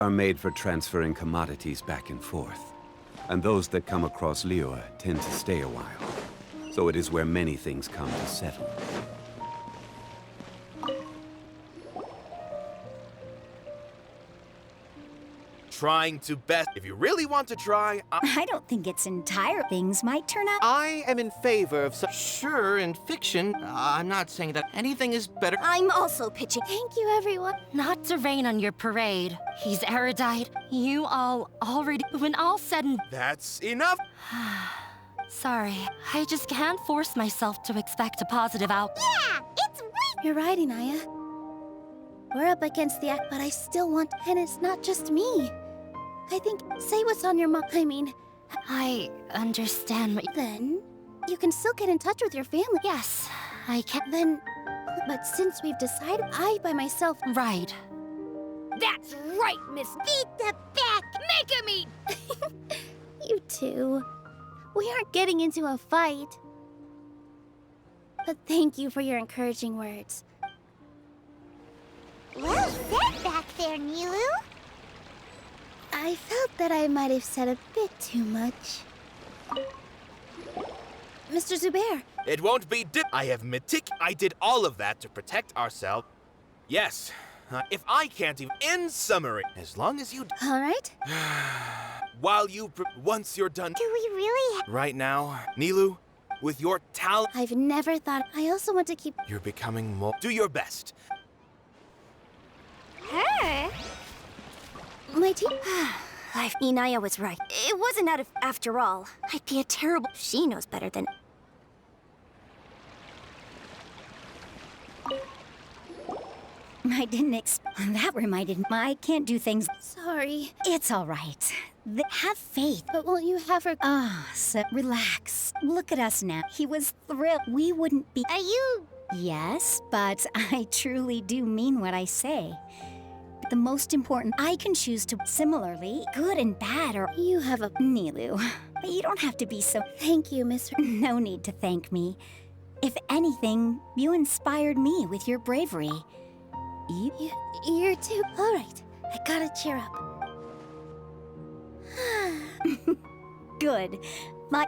are made for transferring commodities back and forth. And those that come across Liyue tend to stay a while. So it is where many things come to settle. Trying to best. If you really want to try, I don't think it's entire things might turn out. I am in favor of some. Sure, in fiction, I'm not saying that anything is better. I'm also pitching. Thank you, everyone. Not to rain on your parade. He's erudite. You all already. When all said and. that's enough. Sorry, I just can't force myself to expect a positive outcome. Yeah, it's weak. You're right, Inaya. We're up against the act, but I still want, and it's not just me. I think, say what's on your mind. I mean, I understand what. then you can still get in touch with your family. Yes, I can. Then, but since we've decided, I by myself. Right. That's right, Miss. Beat the back. Make him eat. You two. We aren't getting into a fight. But thank you for your encouraging words. Well said back there, Nilu. I felt that I might have said a bit too much. Mr. Zubair, It won't be I have I did all of that to protect ourselves. Yes. If I can't even. In summary, as long as you. all right? While you. Once you're done. Do we really Right now, Nilu, with your talent, I've never thought. I also want to keep. you're becoming more. Do your best. her? My team. Inaya was right. It wasn't after all. I'd be a terrible. She knows better than. I didn't That reminded me. I can't do things. Sorry, It's all right. Have faith. but won't you have her? So relax. Look at us now. He was thrilled. We wouldn't be. Are you? Yes, but I truly do mean what I say. The most important, I can choose to similarly, good and bad, or You have a. Nilu. You don't have to be so. Thank you, Miss. No need to thank me. If anything, you inspired me with your bravery. You're too. All right, I gotta cheer up. Good. My.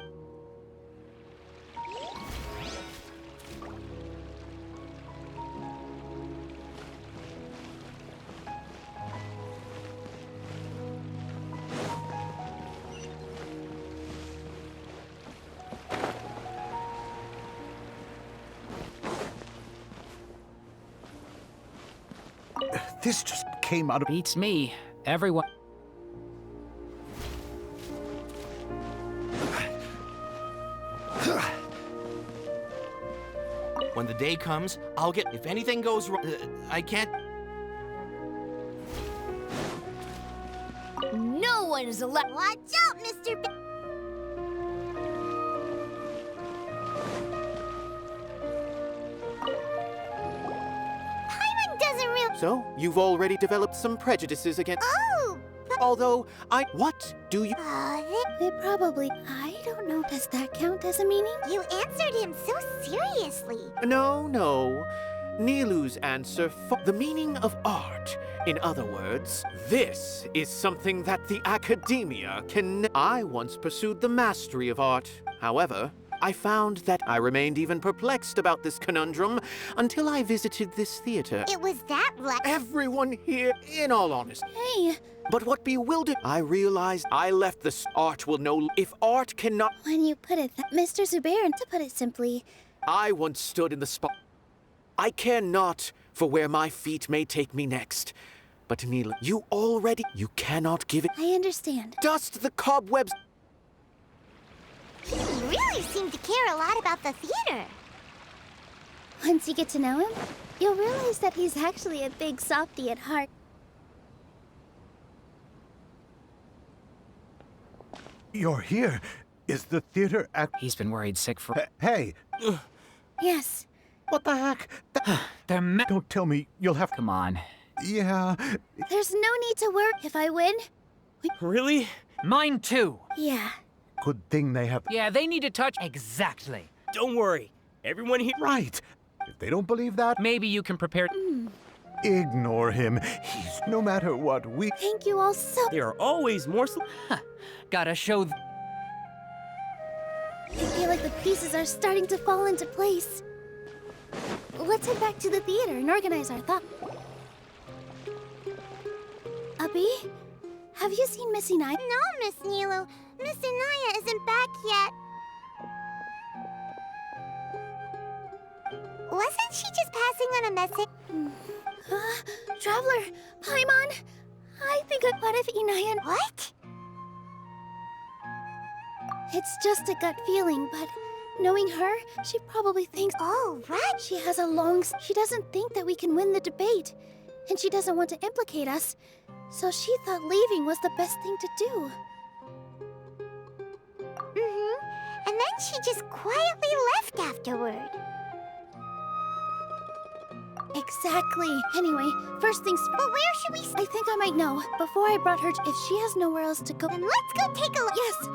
This just came out of... Beats me. Everyone. When the day comes, I'll get. If anything goes wrong, I can't. No one is allowed. Watch out, Mr. B. Paimon doesn't really. So, you've already developed some prejudices against. Oh! Although, What do you. They probably. I don't know. Does that count as a meaning? You answered him so seriously. No. Nilu's answer the meaning of art. In other words, this is something that the academia can. I once pursued the mastery of art. However, I found that I remained even perplexed about this conundrum until I visited this theater. It was that Everyone here, in all honesty. Hey, But what bewildered, I realized I left this art will know if art cannot. when you put it, Mr. Zubair, to put it simply, I once stood in the spot. I care not for where my feet may take me next. But Nilu, you cannot give it. I understand. Dust the cobwebs. He really seemed to care a lot about the theater. Once you get to know him, you'll realize that he's actually a big softy at heart. You're here. Is the theater act... He's been worried sick for. Hey, Yes, what the heck? Don't tell me you'll have... Come on. Yeah, there's no need to worry. If I win, Really? Mine too. yeah. good thing they have... Yeah, they need to touch. Exactly. Don't worry. Everyone here. Right. If they don't believe that... Maybe you can prepare. Ignore him. He's no matter what we... Thank you all so... There are always more. Gotta show. I feel like the pieces are starting to fall into place. Let's head back to the theater and organize our thoughts. Abby? Have you seen Missy Naya? No, Miss Nilo. Miss Inaya isn't back yet. Wasn't she just passing on a message? Traveler, Paimon, I think what if Inaya... What? It's just a gut feeling, but knowing her, she probably thinks... Oh, right. She has a long... She doesn't think that we can win the debate, and she doesn't want to implicate us, so she thought leaving was the best thing to do. And then she just quietly left afterward. Exactly. Anyway, first things... But where should we... I think I might know. Before I brought her... If she has nowhere else to go... Then let's go take a look. Yes!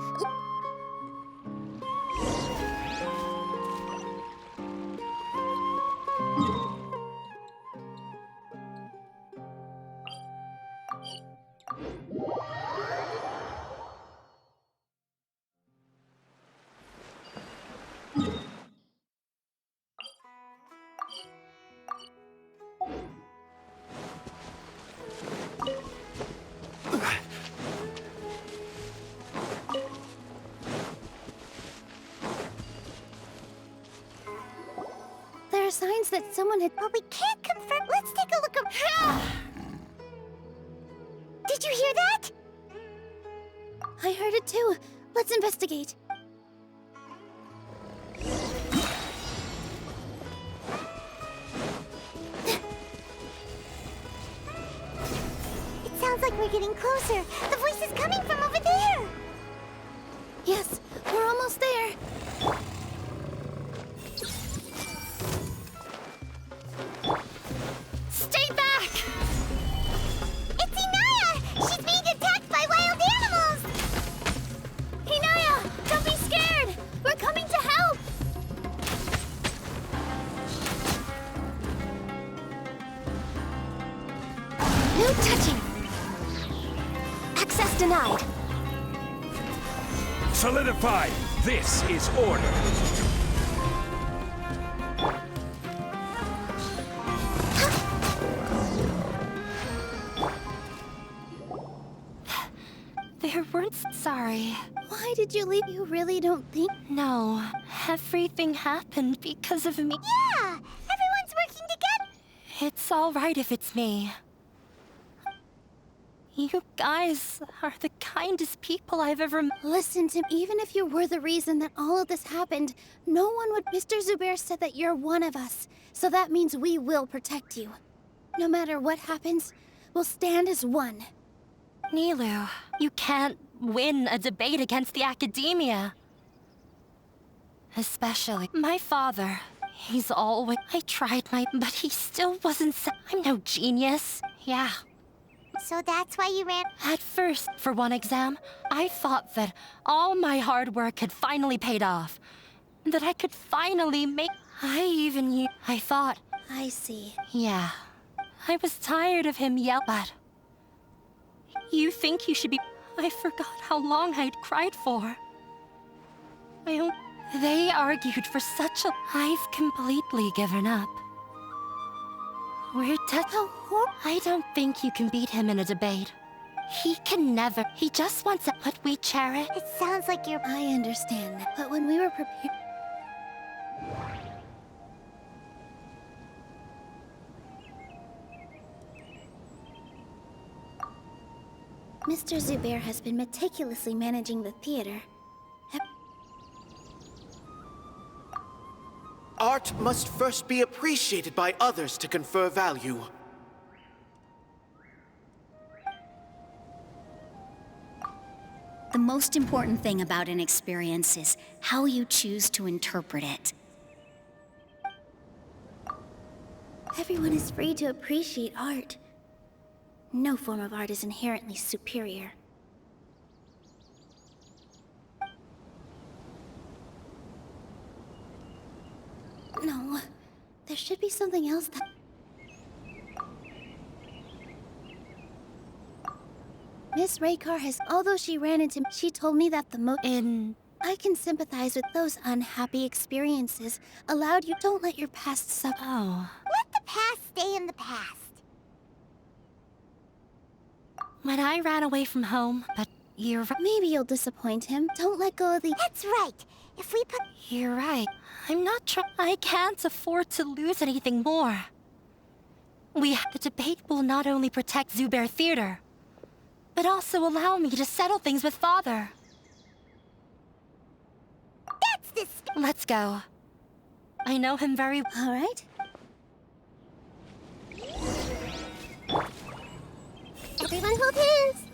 There are signs that someone had... But we can't confirm. Let's take a look. Did you hear that? I heard it too. Let's investigate. It sounds like we're getting closer. The voice is coming from over there. Yes, we're almost there. Stay back! It's Inaya! She's being attacked by wild animals! Inaya, don't be scared! We're coming to help! No touching! Access denied. Solidified! This is order! There weren't... Sorry. Why did you leave? You really don't think... No. Everything happened because of me. Yeah! Everyone's working together! It's all right if it's me. You guys are the kindest people I've ever met. Listen to me. Even if you were the reason that all of this happened, no one would... Mr. Zubair said that you're one of us, so that means we will protect you. No matter what happens, we'll stand as one. Nilu, you can't win a debate against the academia. Especially my father. He's always... I tried but he still wasn't... I'm no genius. Yeah. So that's why you ran... At first, for one exam, I thought that all my hard work had finally paid off. That I could finally make... I thought... I see. Yeah. I was tired of him but... You think you should be... I forgot how long I'd cried for. They argued for such a... I've completely given up. We're I don't think you can beat him in a debate. He can never... He just wants what we cherish. It sounds like you're... I understand, but when we were prepared... Mr. Zubair has been meticulously managing the theater. Art must first be appreciated by others to confer value. The most important thing about an experience is how you choose to interpret it. Everyone is free to appreciate art. No form of art is inherently superior. No, there should be something else that... Miss Raykar has, although she ran into, she told me that I can sympathize with those unhappy experiences. Allowed you, don't let your past suffer. Oh. Let the past stay in the past. When I ran away from home, but you're right. Maybe you'll disappoint him. Don't let go of the... That's right. If we put... You're right. I'm not trying. I can't afford to lose anything more. The debate will not only protect Zubair Theater, but also allow me to settle things with Father. That's the... Let's go. I know him very... All right. Everyone hold hands.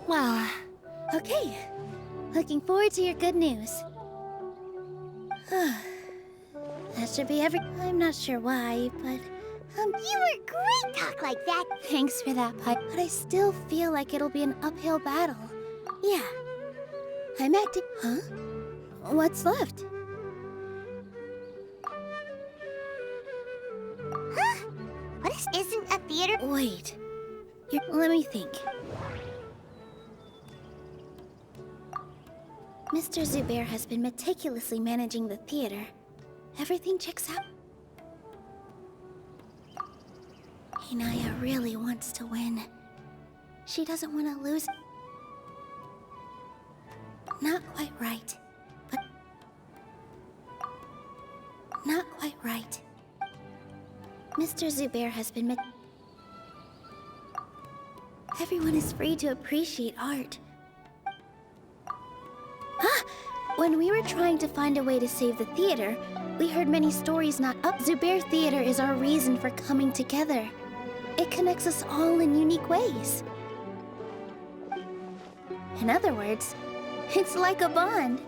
Well... Okay. Looking forward to your good news. That should be I'm not sure why, but... You were great talk like that. Thanks for that, Pipe. But I still feel like it'll be an uphill battle. Yeah. I'm acting... Huh? What's left? Huh? What isn't a theater? Wait. Let me think. Mr. Zubair has been meticulously managing the theater. Everything checks out. Inaya really wants to win. She doesn't want to lose. Not quite right, but... Not quite right. Mr. Zubair has been Everyone is free to appreciate art. When we were trying to find a way to save the theater, we heard many stories not up. Zubair Theater is our reason for coming together. It connects us all in unique ways. In other words, it's like a bond.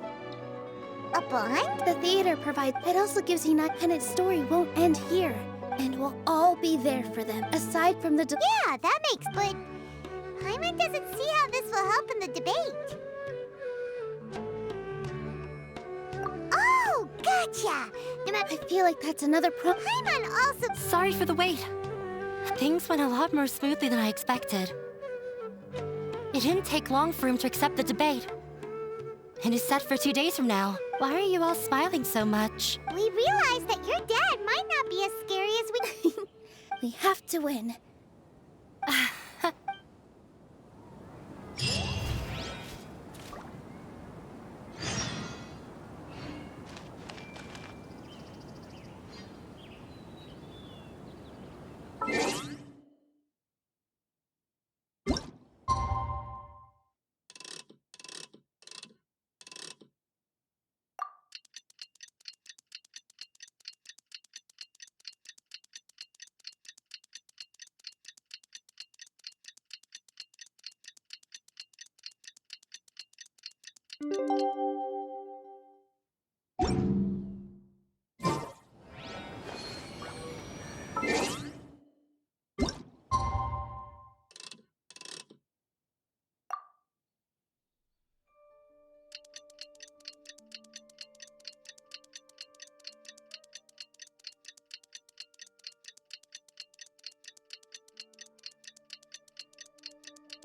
A bond? The theater provides... It also gives Inaya, and its story won't end here. And we'll all be there for them, aside from the... Yeah, that makes... But... Paimon doesn't see how this will help in the debate. Oh, gotcha! I feel like that's another Paimon also... Sorry for the wait. Things went a lot more smoothly than I expected. It didn't take long for him to accept the debate. And it's set for 2 days from now. Why are you all smiling so much? We realized that your dad might not be as scary as we... We have to win.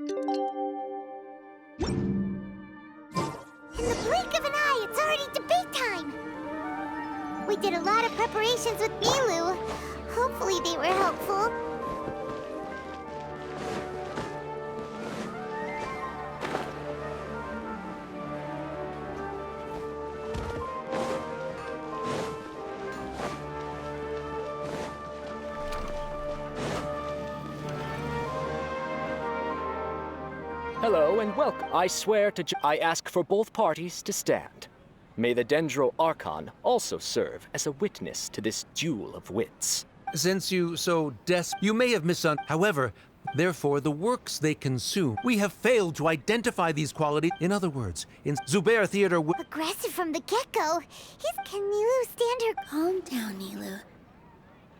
In the blink of an eye, it's already debate time! We did a lot of preparations with Milu. Hopefully they were helpful. Hello and welcome. I swear to I ask for both parties to stand. May the Dendro Archon also serve as a witness to this duel of wits. Since you you may have However, therefore, the works they consume, we have failed to identify these qualities. In other words, in Zubair Theater... Aggressive from the get-go. Can Nilu stand her... Calm down, Nilu.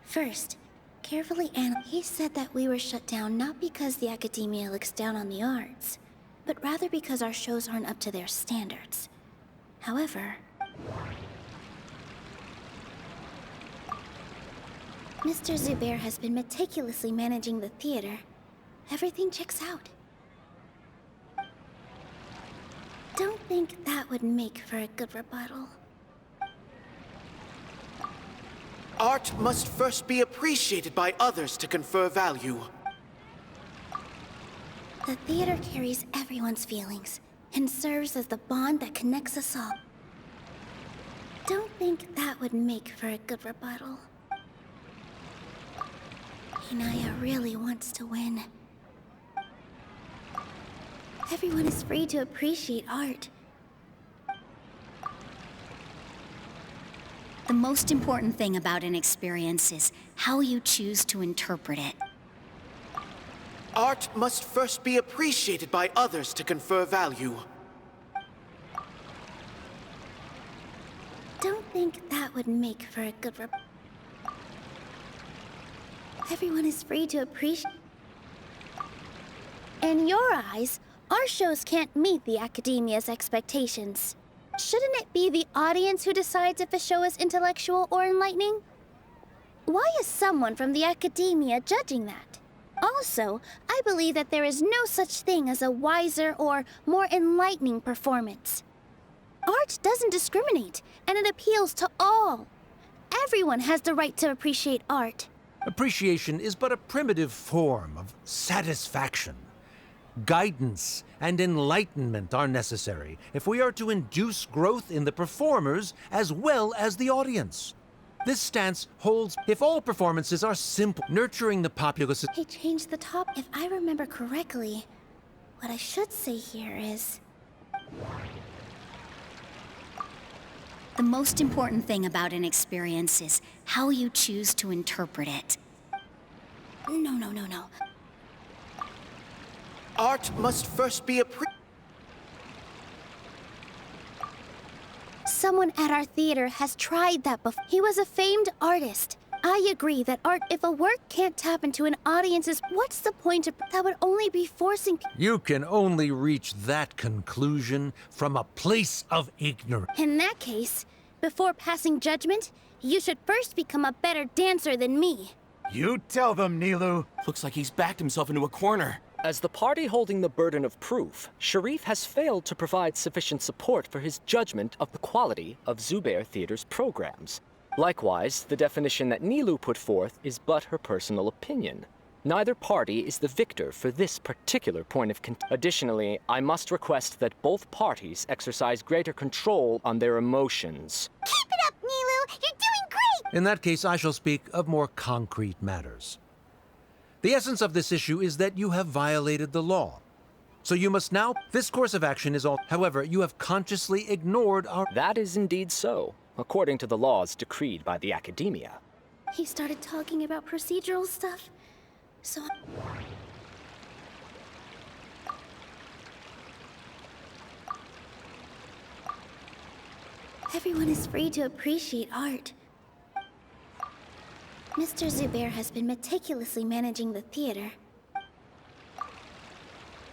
First, carefully he said that we were shut down not because the academia looks down on the arts, but rather because our shows aren't up to their standards. However, Mr. Zubair has been meticulously managing the theater. Everything checks out. Don't think that would make for a good rebuttal. Art must first be appreciated by others to confer value. The theater carries everyone's feelings and serves as the bond that connects us all. Don't think that would make for a good rebuttal. Inaya really wants to win. Everyone is free to appreciate art. The most important thing about an experience is how you choose to interpret it. Art must first be appreciated by others to confer value. Don't think that would make for a good rebuttal. Everyone is free to appreciate. In your eyes, our shows can't meet the academia's expectations. Shouldn't it be the audience who decides if a show is intellectual or enlightening? Why is someone from the academia judging that? Also, I believe that there is no such thing as a wiser or more enlightening performance. Art doesn't discriminate, and it appeals to all. Everyone has the right to appreciate art. Appreciation is but a primitive form of satisfaction. Guidance and enlightenment are necessary if we are to induce growth in the performers as well as the audience. This stance holds if all performances are simple, nurturing the populace. He changed the top. If I remember correctly, what I should say here is... The most important thing about an experience is how you choose to interpret it. No. Art must first be Someone at our theater has tried that before. He was a famed artist. I agree that art, if a work can't tap into an audience's, what's the point of that would only be forcing... You can only reach that conclusion from a place of ignorance. In that case, before passing judgment, you should first become a better dancer than me. You tell them, Nilou. Looks like he's backed himself into a corner. As the party holding the burden of proof, Sharif has failed to provide sufficient support for his judgment of the quality of Zubair Theater's programs. Likewise, the definition that Nilou put forth is but her personal opinion. Neither party is the victor for this particular point of contention. Additionally, I must request that both parties exercise greater control on their emotions. Keep it up, Nilou! You're doing great! In that case, I shall speak of more concrete matters. The essence of this issue is that you have violated the law. So you must now... This course of action is all... However, you have consciously ignored our... That is indeed so, according to the laws decreed by the academia. He started talking about procedural stuff, so... Everyone is free to appreciate art. Mr. Zubair has been meticulously managing the theater.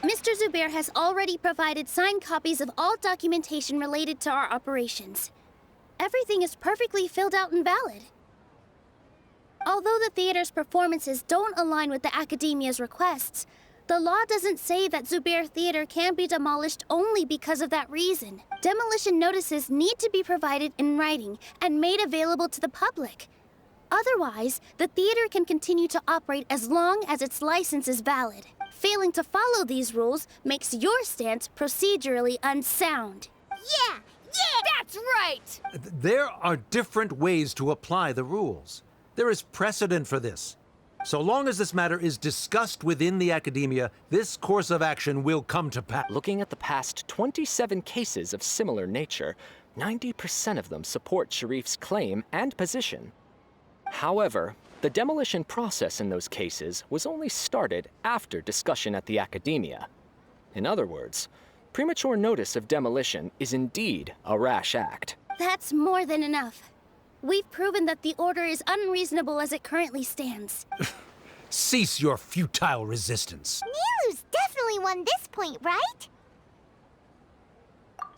Mr. Zubair has already provided signed copies of all documentation related to our operations. Everything is perfectly filled out and valid. Although the theater's performances don't align with the academia's requests, the law doesn't say that Zubair Theater can be demolished only because of that reason. Demolition notices need to be provided in writing and made available to the public. Otherwise, the theater can continue to operate as long as its license is valid. Failing to follow these rules makes your stance procedurally unsound. Yeah! That's right! There are different ways to apply the rules. There is precedent for this. So long as this matter is discussed within the academia, this course of action will come to pass. Looking at the past 27 cases of similar nature, 90% of them support Sharif's claim and position. However, the demolition process in those cases was only started after discussion at the academia. In other words, premature notice of demolition is indeed a rash act. That's more than enough. We've proven that the order is unreasonable as it currently stands. Cease your futile resistance. Nilu's definitely won this point, right?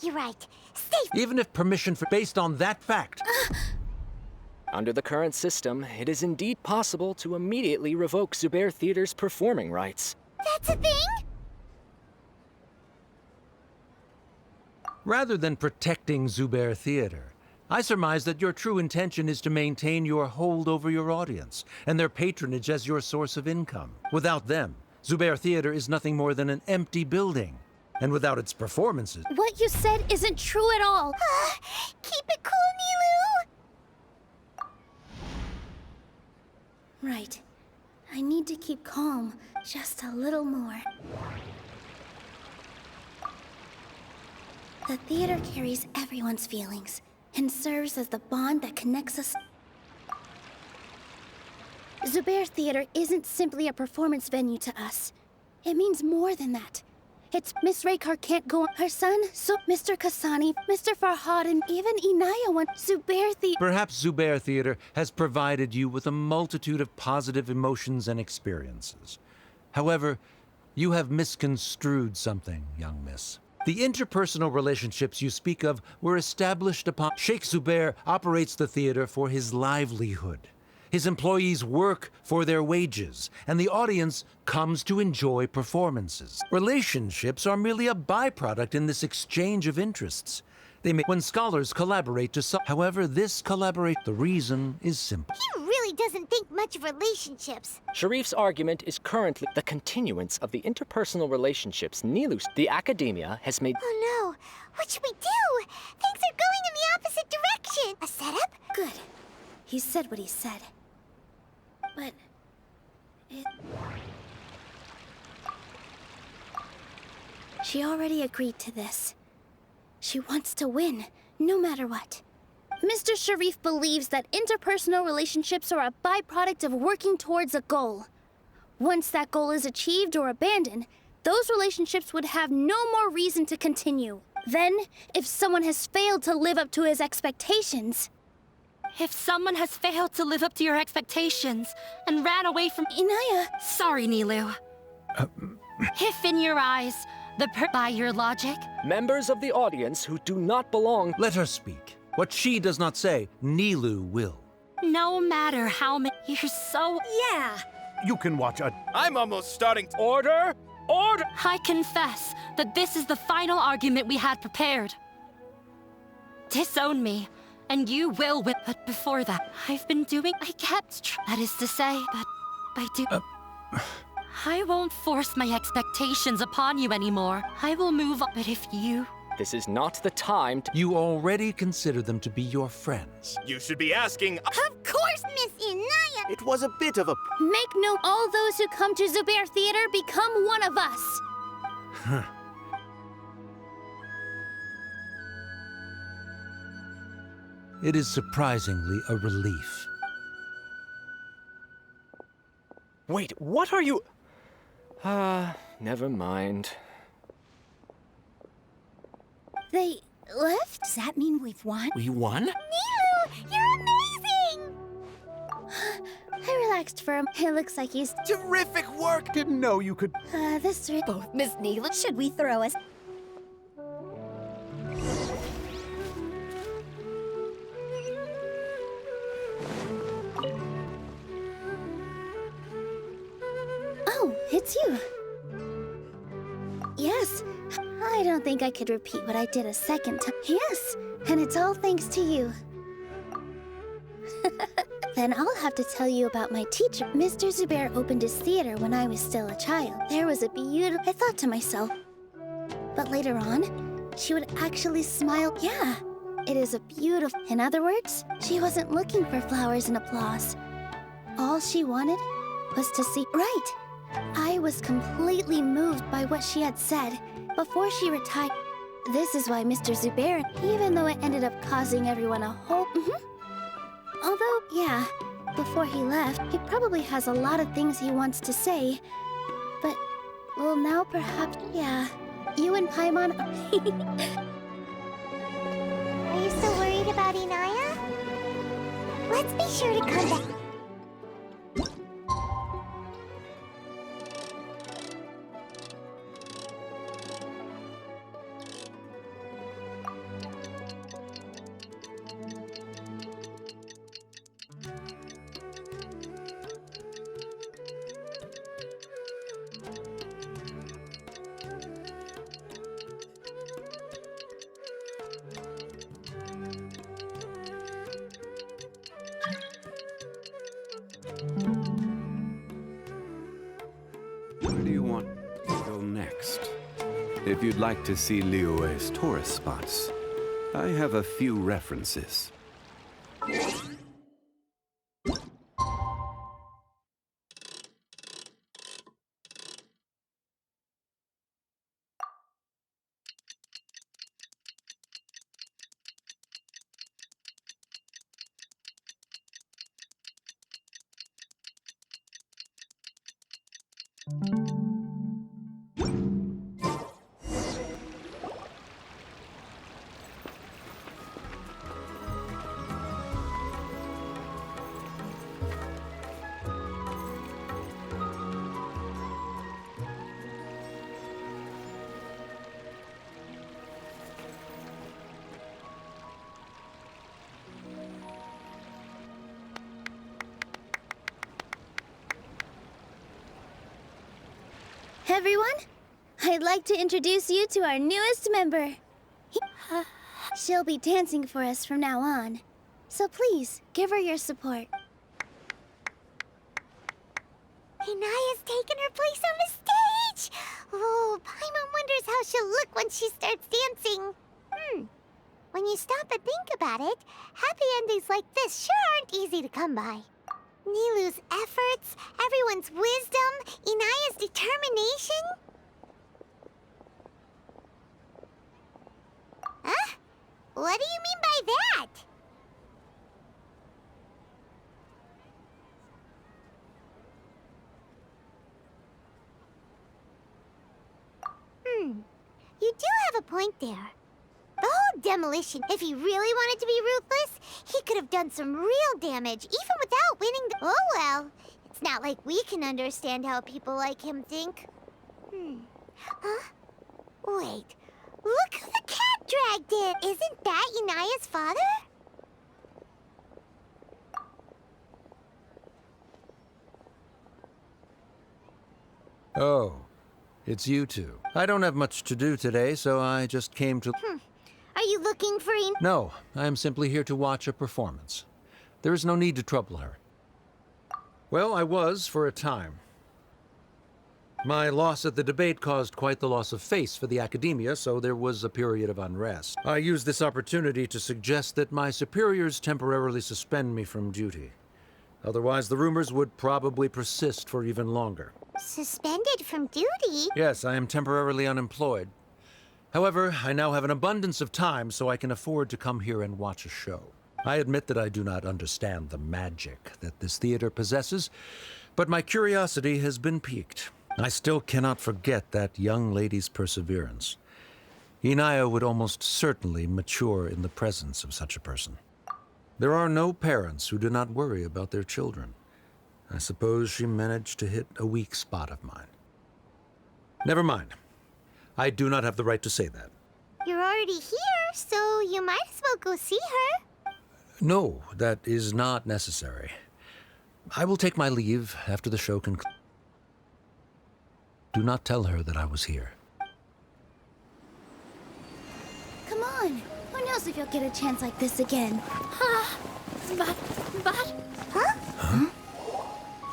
You're right. Stay. Even if permission for based on that fact. Under the current system, it is indeed possible to immediately revoke Zubair Theater's performing rights. That's a thing? Rather than protecting Zubair Theater, I surmise that your true intention is to maintain your hold over your audience and their patronage as your source of income. Without them, Zubair Theater is nothing more than an empty building. And without its performances... What you said isn't true at all. Keep it cool, Nilu! Right. I need to keep calm just a little more. The theater carries everyone's feelings and serves as the bond that connects us. Zubair Theater isn't simply a performance venue to us. It means more than that. It's Miss Raykar can't go on. Her son, Mr. Kasani, Mr. Farhad, and even Inaya want Zubair Theater. Perhaps Zubair Theater has provided you with a multitude of positive emotions and experiences. However, you have misconstrued something, young miss. The interpersonal relationships you speak of were established upon... Sheikh Zubair operates the theater for his livelihood. His employees work for their wages, and the audience comes to enjoy performances. Relationships are merely a byproduct in this exchange of interests. They may, when scholars collaborate to however, this collaborate, the reason is simple. He really doesn't think much of relationships. Sharif's argument is currently the continuance of the interpersonal relationships Nilu. The academia has made... Oh no, what should we do? Things are going in the opposite direction. A setup? Good. He said what he said. But... She already agreed to this. She wants to win, no matter what. Mr. Sharif believes that interpersonal relationships are a byproduct of working towards a goal. Once that goal is achieved or abandoned, those relationships would have no more reason to continue. Then, if someone has failed to live up to his expectations... If someone has failed to live up to your expectations and ran away from Inaya... Sorry, Nilu. If in your eyes, by your logic... Members of the audience who do not belong... Let her speak. What she does not say, Nilu will. No matter how many... You're so... Yeah! You can watch a... I'm almost starting to... Order! Order! I confess that this is the final argument we had prepared. Disown me, and you will win. But before that, I've been doing... I kept... That is to say, but I do... I won't force my expectations upon you anymore. I will move on. But if you... This is not the time to... You already consider them to be your friends. You should be asking... Of course, Miss Inaya! It was a bit of a... Make note, all those who come to Zubair Theater become one of us. It is surprisingly a relief. Wait, what are you... never mind. They left? Does that mean we've won? We won? Nilu, you're amazing! I relaxed for him. It looks like he's... Terrific work! Didn't know you could... this... Both Miss Neela. Should we throw us? Oh, it's you. Yes. I don't think I could repeat what I did a second time. Yes, and it's all thanks to you. Then I'll have to tell you about my teacher. Mr. Zubair opened his theater when I was still a child. There was a beautiful... I thought to myself. But later on, she would actually smile. Yeah, it is a beautiful... In other words, she wasn't looking for flowers and applause. All she wanted was to see... Right. I was completely moved by what she had said before she retired. This is why Mr. Zubair, even though it ended up causing everyone a whole... Although, yeah, before he left, he probably has a lot of things he wants to say. But, well, now perhaps, yeah, you and Paimon... Are you still worried about Inaya? Let's be sure to come back. Where do you want to go next? If you'd like to see Liyue's tourist spots, I have a few references. Everyone, I'd like to introduce you to our newest member. She'll be dancing for us from now on. So please, give her your support. Inaya's taken her place on the stage! Oh, Paimon wonders how she'll look when she starts dancing. When you stop and think about it, happy endings like this sure aren't easy to come by. Nilou's efforts, everyone's wisdom, Inaya's determination. Huh? What do you mean by that? You do have a point there. The whole demolition, if he really wanted to be ruthless, he could have done some real damage, even without winning the— Oh well, it's not like we can understand how people like him think. Huh? Wait, look who the cat dragged in! Isn't that Inaya's father? Oh, it's you two. I don't have much to do today, so I just came to... Are you looking for No, I am simply here to watch a performance. There is no need to trouble her. Well, I was for a time. My loss at the debate caused quite the loss of face for the academia, so there was a period of unrest. I used this opportunity to suggest that my superiors temporarily suspend me from duty. Otherwise, the rumors would probably persist for even longer. Suspended from duty? Yes, I am temporarily unemployed. However, I now have an abundance of time, so I can afford to come here and watch a show. I admit that I do not understand the magic that this theater possesses, but my curiosity has been piqued. I still cannot forget that young lady's perseverance. Inaya would almost certainly mature in the presence of such a person. There are no parents who do not worry about their children. I suppose she managed to hit a weak spot of mine. Never mind. I do not have the right to say that. You're already here, so you might as well go see her. No, that is not necessary. I will take my leave after the show concludes. Do not tell her that I was here. Come on. Who knows if you'll get a chance like this again? But... Huh?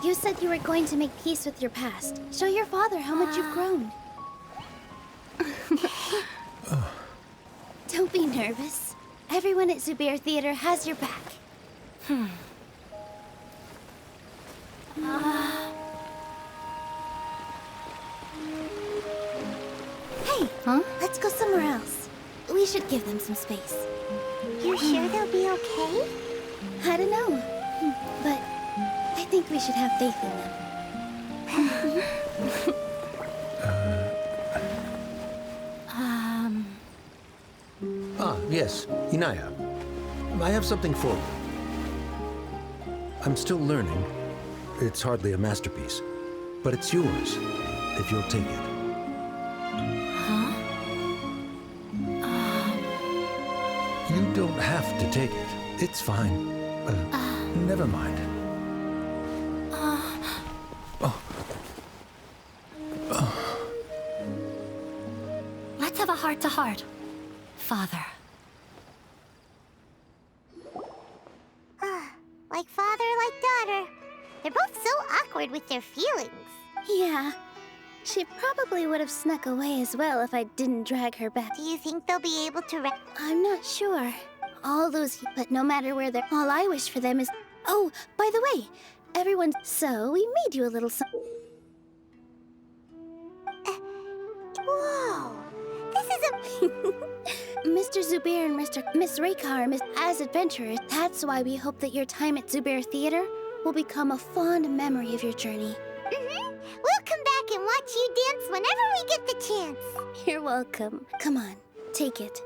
You said you were going to make peace with your past. Show your father how much you've grown. Don't be nervous. Everyone at Zubair Theater has your back. Hey, let's go somewhere else. We should give them some space. You're sure they'll be okay? I don't know, but I think we should have faith in them. Yes, Inaya. I have something for you. I'm still learning. It's hardly a masterpiece. But it's yours, if you'll take it. Huh? You don't have to take it. It's fine. Never mind. Let's have a heart-to-heart. Father. Like father, like daughter. They're both so awkward with their feelings. Yeah. She probably would have snuck away as well if I didn't drag her back. Do you think they'll be able to I'm not sure. All those, but no matter where they're, all I wish for them is. Oh, by the way, everyone. So we made you a little something. Whoa! This is a. Mr. Zubair and Miss Raykar as adventurers. That's why we hope that your time at Zubair Theater will become a fond memory of your journey. We'll come back and watch you dance whenever we get the chance. You're welcome. Come on, take it.